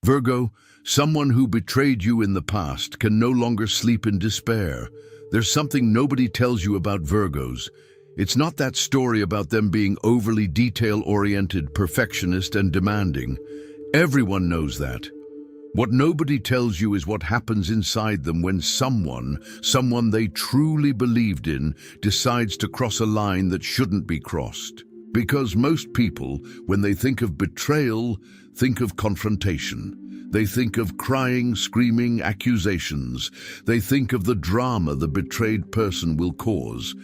Virgo, someone who betrayed you in the past can no longer sleep in despair. There's something nobody tells you about Virgos. It's not that story about them being overly detail-oriented, perfectionist, and demanding. Everyone knows that. What nobody tells you is what happens inside them when someone they truly believed in, decides to cross a line that shouldn't be crossed. Because most people, when they think of betrayal, think of confrontation. They think of crying, screaming accusations. They think of the drama the betrayed person will cause.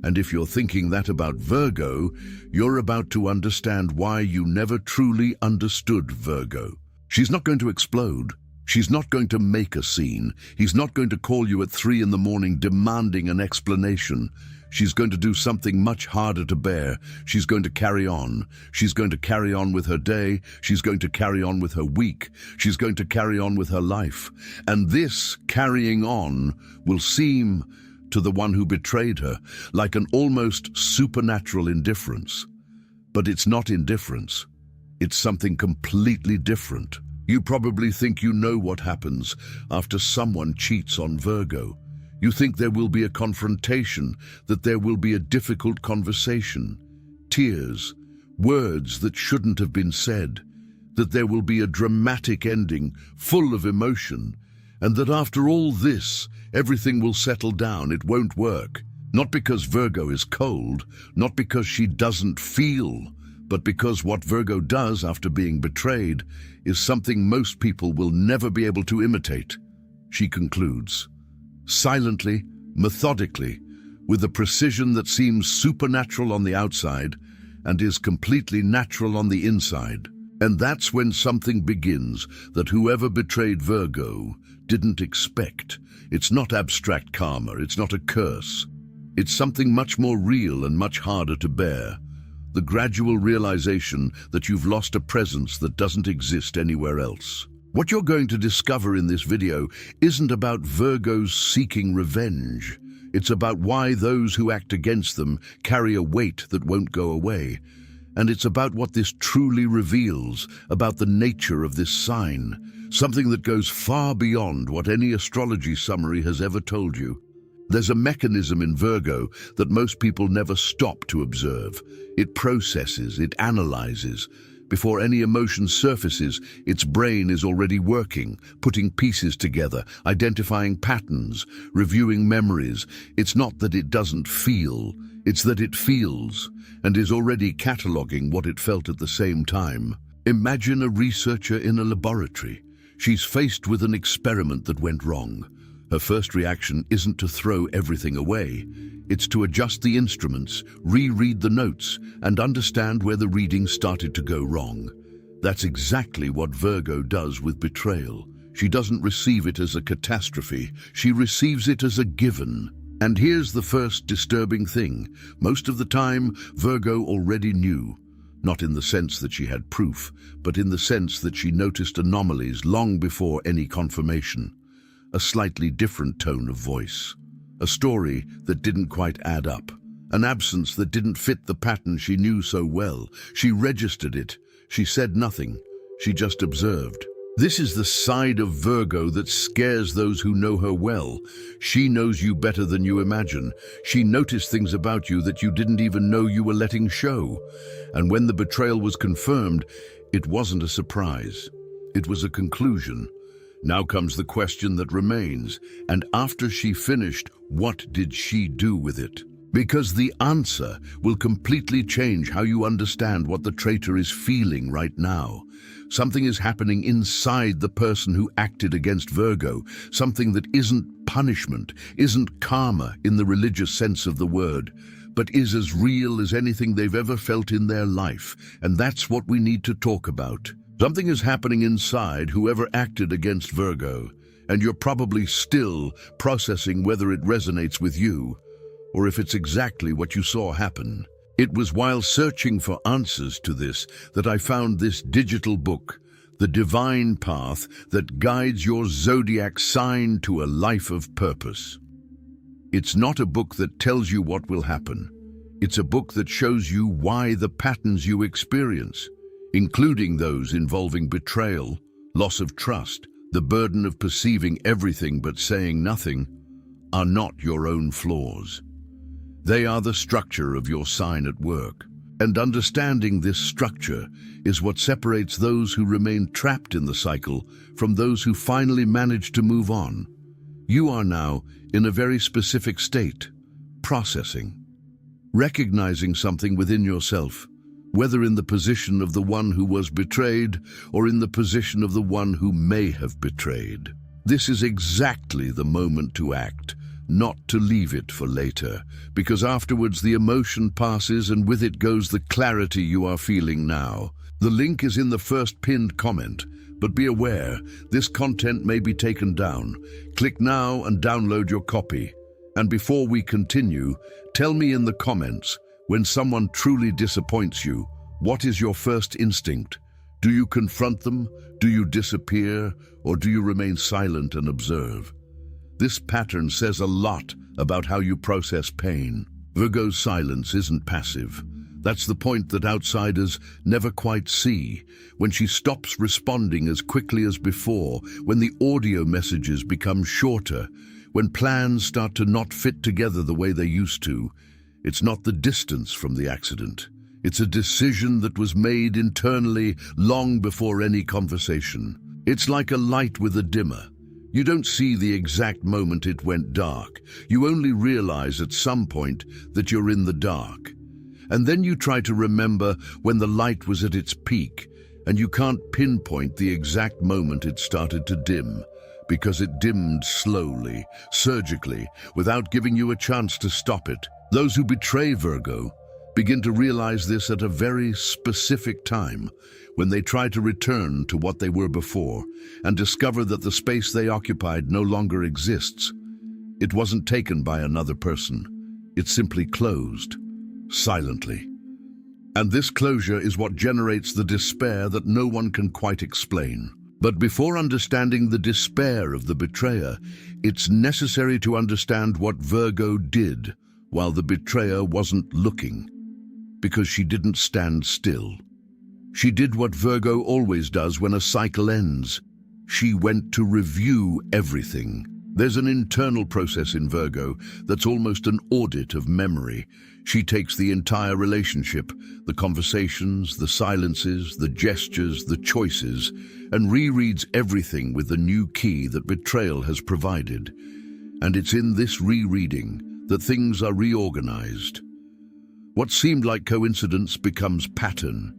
And if you're thinking that about Virgo, you're about to understand why you never truly understood Virgo. She's not going to explode. She's not going to make a scene. He's not going to call you at 3 a.m. demanding an explanation. She's going to do something much harder to bear. She's going to carry on. She's going to carry on with her day. She's going to carry on with her week. She's going to carry on with her life. And this carrying on will seem, to the one who betrayed her, like an almost supernatural indifference. But it's not indifference. It's something completely different. You probably think you know what happens after someone cheats on Virgo. You think there will be a confrontation, that there will be a difficult conversation, tears, words that shouldn't have been said, that there will be a dramatic ending, full of emotion, and that after all this, everything will settle down, it won't work. Not because Virgo is cold, not because she doesn't feel, but because what Virgo does after being betrayed is something most people will never be able to imitate. She concludes, silently, methodically, with a precision that seems supernatural on the outside and is completely natural on the inside. And that's when something begins that whoever betrayed Virgo didn't expect. It's not abstract karma, it's not a curse. It's something much more real and much harder to bear. The gradual realization that you've lost a presence that doesn't exist anywhere else. What you're going to discover in this video isn't about Virgos seeking revenge. It's about why those who act against them carry a weight that won't go away. And it's about what this truly reveals about the nature of this sign, something that goes far beyond what any astrology summary has ever told you. There's a mechanism in Virgo that most people never stop to observe. It processes, it analyzes. Before any emotion surfaces, its brain is already working, putting pieces together, identifying patterns, reviewing memories. It's not that it doesn't feel, it's that it feels, and is already cataloging what it felt at the same time. Imagine a researcher in a laboratory. She's faced with an experiment that went wrong. Her first reaction isn't to throw everything away. It's to adjust the instruments, reread the notes, and understand where the reading started to go wrong. That's exactly what Virgo does with betrayal. She doesn't receive it as a catastrophe. She receives it as a given. And here's the first disturbing thing. Most of the time, Virgo already knew. Not in the sense that she had proof, but in the sense that she noticed anomalies long before any confirmation. A slightly different tone of voice. A story that didn't quite add up. An absence that didn't fit the pattern she knew so well. She registered it. She said nothing. She just observed. This is the side of Virgo that scares those who know her well. She knows you better than you imagine. She noticed things about you that you didn't even know you were letting show. And when the betrayal was confirmed, it wasn't a surprise. It was a conclusion. Now comes the question that remains, and after she finished, what did she do with it? Because the answer will completely change how you understand what the traitor is feeling right now. Something is happening inside the person who acted against Virgo, something that isn't punishment, isn't karma in the religious sense of the word, but is as real as anything they've ever felt in their life, and that's what we need to talk about. Something is happening inside whoever acted against Virgo, and you're probably still processing whether it resonates with you, or if it's exactly what you saw happen. It was while searching for answers to this that I found this digital book, The Divine Path That Guides Your Zodiac Sign to a Life of Purpose. It's not a book that tells you what will happen. It's a book that shows you why the patterns you experience, including those involving betrayal, loss of trust, the burden of perceiving everything but saying nothing, are not your own flaws. They are the structure of your sign at work. And understanding this structure is what separates those who remain trapped in the cycle from those who finally manage to move on. You are now in a very specific state, processing, recognizing something within yourself, whether in the position of the one who was betrayed or in the position of the one who may have betrayed. This is exactly the moment to act, not to leave it for later, because afterwards the emotion passes and with it goes the clarity you are feeling now. The link is in the first pinned comment, but be aware, this content may be taken down. Click now and download your copy. And before we continue, tell me in the comments, when someone truly disappoints you, what is your first instinct? Do you confront them? Do you disappear? Or do you remain silent and observe? This pattern says a lot about how you process pain. Virgo's silence isn't passive. That's the point that outsiders never quite see. When she stops responding as quickly as before, when the audio messages become shorter, when plans start to not fit together the way they used to, it's not the distance from the accident. It's a decision that was made internally long before any conversation. It's like a light with a dimmer. You don't see the exact moment it went dark. You only realize at some point that you're in the dark. And then you try to remember when the light was at its peak, and you can't pinpoint the exact moment it started to dim, because it dimmed slowly, surgically, without giving you a chance to stop it. Those who betray Virgo begin to realize this at a very specific time, when they try to return to what they were before and discover that the space they occupied no longer exists. It wasn't taken by another person. It simply closed, silently. And this closure is what generates the despair that no one can quite explain. But before understanding the despair of the betrayer, it's necessary to understand what Virgo did while the betrayer wasn't looking, because she didn't stand still. She did what Virgo always does when a cycle ends. She went to review everything. There's an internal process in Virgo that's almost an audit of memory. She takes the entire relationship, the conversations, the silences, the gestures, the choices, and rereads everything with the new key that betrayal has provided. And it's in this rereading that things are reorganized. What seemed like coincidence becomes pattern.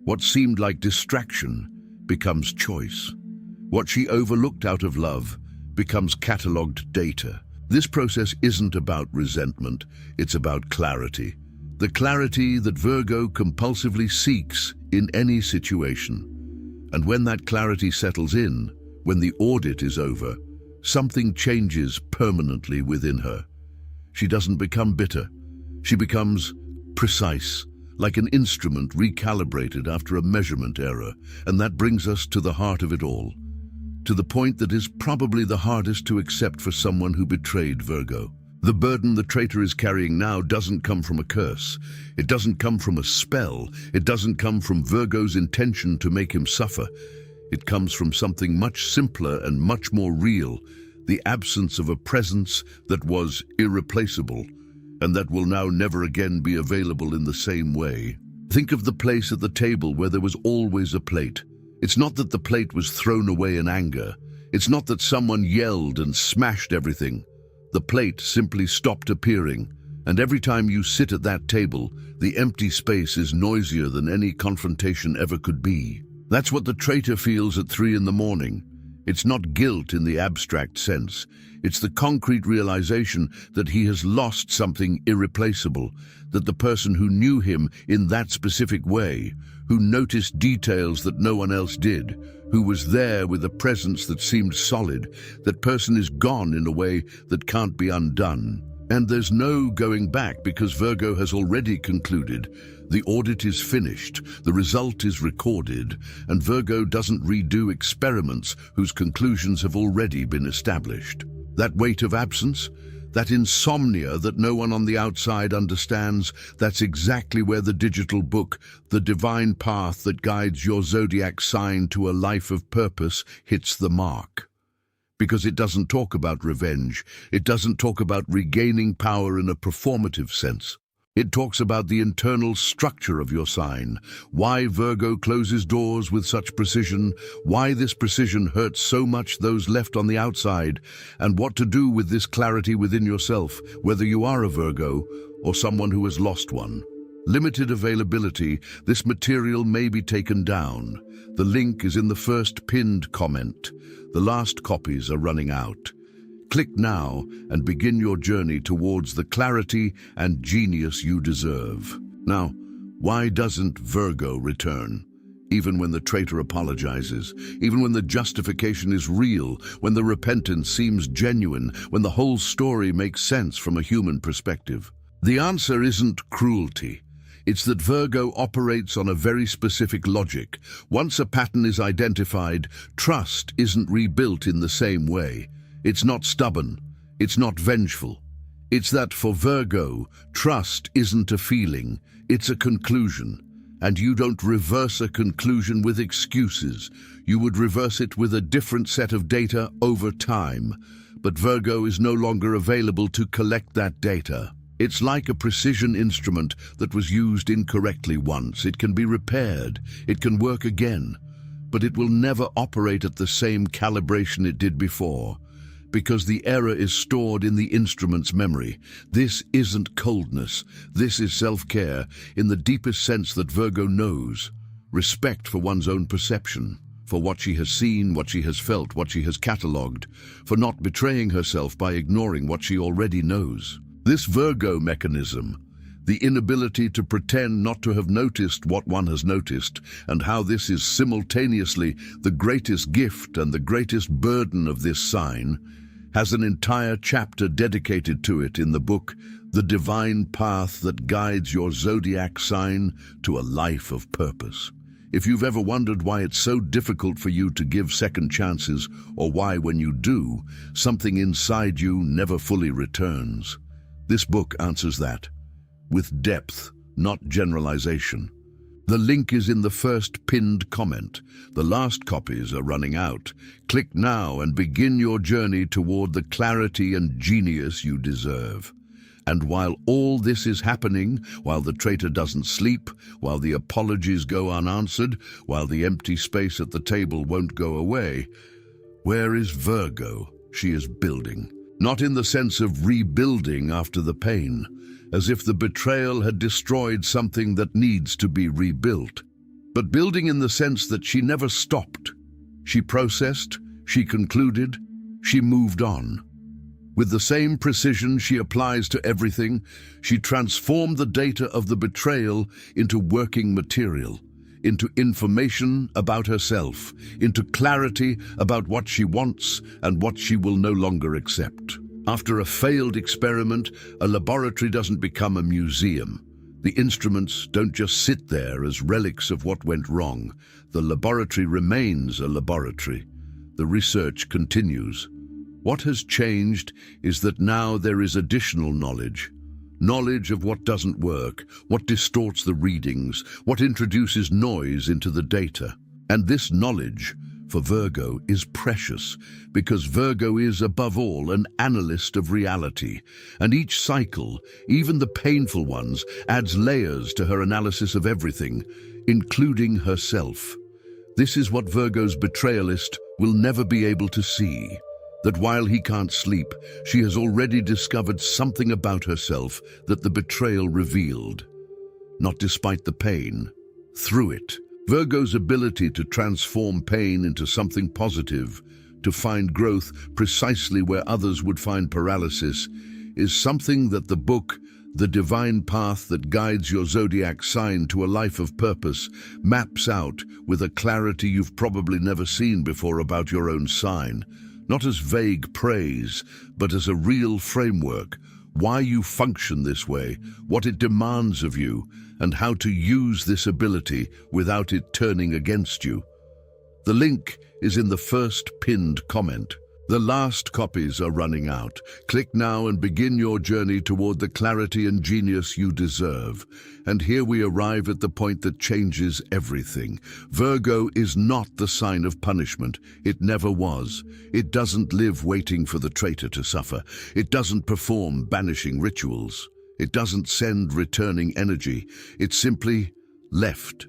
What seemed like distraction becomes choice. What she overlooked out of love becomes catalogued data. This process isn't about resentment, it's about clarity. The clarity that Virgo compulsively seeks in any situation. And when that clarity settles in, when the audit is over, something changes permanently within her. She doesn't become bitter. She becomes precise, like an instrument recalibrated after a measurement error. And that brings us to the heart of it all, to the point that is probably the hardest to accept for someone who betrayed Virgo. The burden the traitor is carrying now doesn't come from a curse. It doesn't come from a spell. It doesn't come from Virgo's intention to make him suffer. It comes from something much simpler and much more real, the absence of a presence that was irreplaceable, and that will now never again be available in the same way. Think of the place at the table where there was always a plate. It's not that the plate was thrown away in anger. It's not that someone yelled and smashed everything. The plate simply stopped appearing, and every time you sit at that table, the empty space is noisier than any confrontation ever could be. That's what the traitor feels at 3 in the morning. It's not guilt in the abstract sense. It's the concrete realization that he has lost something irreplaceable, that the person who knew him in that specific way, who noticed details that no one else did, who was there with a presence that seemed solid, that person is gone in a way that can't be undone. And there's no going back, because Virgo has already concluded. The audit is finished, the result is recorded, and Virgo doesn't redo experiments whose conclusions have already been established. That weight of absence, that insomnia that no one on the outside understands. That's exactly where the digital book, The Divine Path That Guides Your Zodiac Sign to a Life of Purpose, hits the mark. Because it doesn't talk about revenge. It doesn't talk about regaining power in a performative sense. It talks about the internal structure of your sign, why Virgo closes doors with such precision, why this precision hurts so much those left on the outside, and what to do with this clarity within yourself, whether you are a Virgo or someone who has lost one. Limited availability, this material may be taken down. The link is in the first pinned comment. The last copies are running out. Click now and begin your journey towards the clarity and genius you deserve. Now, why doesn't Virgo return? Even when the traitor apologizes, even when the justification is real, when the repentance seems genuine, when the whole story makes sense from a human perspective. The answer isn't cruelty. It's that Virgo operates on a very specific logic. Once a pattern is identified, trust isn't rebuilt in the same way. It's not stubborn. It's not vengeful. It's that for Virgo, trust isn't a feeling, it's a conclusion. And you don't reverse a conclusion with excuses. You would reverse it with a different set of data over time. But Virgo is no longer available to collect that data. It's like a precision instrument that was used incorrectly once. It can be repaired, it can work again, but it will never operate at the same calibration it did before, because the error is stored in the instrument's memory. This isn't coldness, this is self-care in the deepest sense that Virgo knows. Respect for one's own perception, for what she has seen, what she has felt, what she has catalogued, for not betraying herself by ignoring what she already knows. This Virgo mechanism, the inability to pretend not to have noticed what one has noticed, and how this is simultaneously the greatest gift and the greatest burden of this sign, has an entire chapter dedicated to it in the book, The Divine Path That Guides Your Zodiac Sign to a Life of Purpose. If you've ever wondered why it's so difficult for you to give second chances, or why when you do, something inside you never fully returns, this book answers that, with depth, not generalization. The link is in the first pinned comment. The last copies are running out. Click now and begin your journey toward the clarity and genius you deserve. And while all this is happening, while the traitor doesn't sleep, while the apologies go unanswered, while the empty space at the table won't go away, where is Virgo? She is building. Not in the sense of rebuilding after the pain, as if the betrayal had destroyed something that needs to be rebuilt, but building in the sense that she never stopped. She processed, she concluded, she moved on. With the same precision she applies to everything, she transformed the data of the betrayal into working material, into information about herself, into clarity about what she wants and what she will no longer accept. After a failed experiment, a laboratory doesn't become a museum. The instruments don't just sit there as relics of what went wrong. The laboratory remains a laboratory. The research continues. What has changed is that now there is additional knowledge. Knowledge of what doesn't work, what distorts the readings, what introduces noise into the data. And this knowledge, for Virgo, is precious, because Virgo is, above all, an analyst of reality. And each cycle, even the painful ones, adds layers to her analysis of everything, including herself. This is what Virgo's betrayalist will never be able to see. That while he can't sleep, she has already discovered something about herself that the betrayal revealed. Not despite the pain, through it. Virgo's ability to transform pain into something positive, to find growth precisely where others would find paralysis, is something that the book, The Divine Path That Guides Your Zodiac Sign to a Life of Purpose, maps out with a clarity you've probably never seen before about your own sign. Not as vague praise, but as a real framework, why you function this way, what it demands of you, and how to use this ability without it turning against you. The link is in the first pinned comment. The last copies are running out. Click now and begin your journey toward the clarity and genius you deserve. And here we arrive at the point that changes everything. Virgo is not the sign of punishment. It never was. It doesn't live waiting for the traitor to suffer. It doesn't perform banishing rituals. It doesn't send returning energy. It simply left.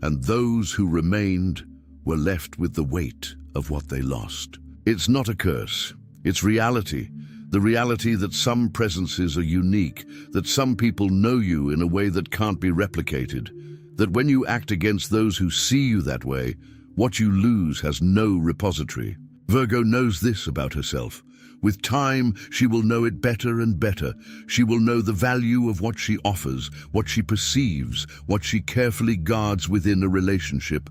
And those who remained were left with the weight of what they lost. It's not a curse. It's reality. The reality that some presences are unique, that some people know you in a way that can't be replicated, that when you act against those who see you that way, what you lose has no repository. Virgo knows this about herself. With time, she will know it better and better. She will know the value of what she offers, what she perceives, what she carefully guards within a relationship.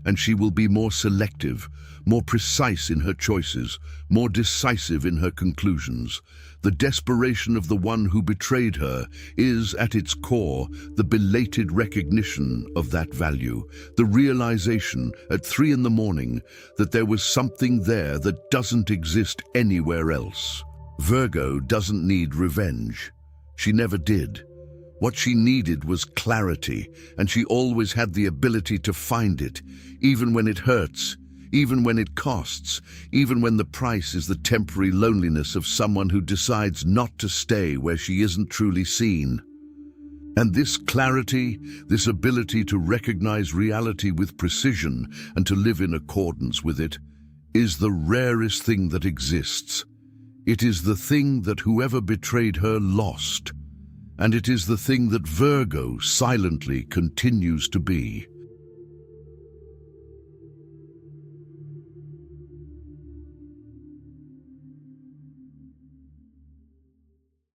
And she will be more selective, more precise in her choices, more decisive in her conclusions. The desperation of the one who betrayed her is, at its core, the belated recognition of that value, the realization at 3 a.m. that there was something there that doesn't exist anywhere else. Virgo doesn't need revenge. She never did. What she needed was clarity, and she always had the ability to find it, even when it hurts, even when it costs, even when the price is the temporary loneliness of someone who decides not to stay where she isn't truly seen. And this clarity, this ability to recognize reality with precision and to live in accordance with it, is the rarest thing that exists. It is the thing that whoever betrayed her lost. And it is the thing that Virgo silently continues to be.